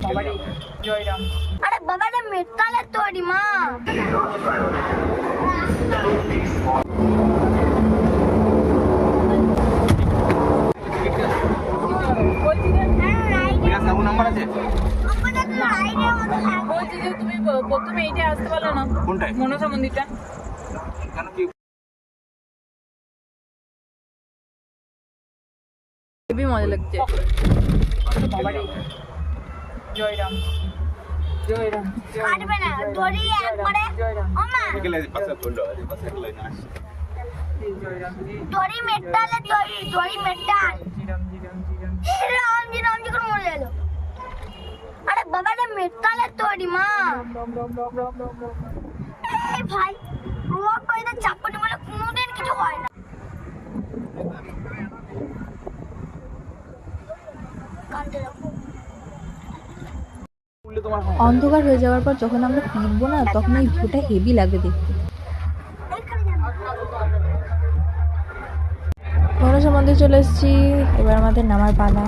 বাবারে জয়রাম। আরে বাবারে মেটালের তৈরি মা। বলছি যে তুমি প্রথমে এইটা আসতে পারলো না, কোনটায়? মনসা মন্দিরটা। কেন কি খুবই মজা লাগছে। বাবারে জয়রাম জয়রাম কাটবে না দড়ি একবারে জয়রাম ও মা বিকেলে পাশে তুললো আরে পাশে লাইন আসে জয়রাম দড়ি মেটালের তৈরি দড়ি মেটাল জিরাম জিরাম জিরাম। রাম জি রাম জি করে মরে গেল। আরে বাবারে মেটালের তৈরি মা। রাম রাম রাম রাম রাম রাম। এই ভাই রোগ কইতে চাপড়ি বলে কোনোদিন কিছু হয় না। কান্দে রাখো। তোমার অন্ধকার হয়ে যাওয়ার পর যখন আমরা ফিরবো না, তখন এই ভিউটা হেভি লাগবে দেখতে। এইখানে যাবো। মনসা মন্দির চলে এসেছি, এবার আমাদের নামার পালা।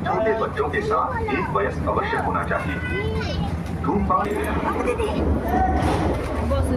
छोटे बच्चों के साथ एक वयस्क अवश्य होना चाहिए। धूमपान বস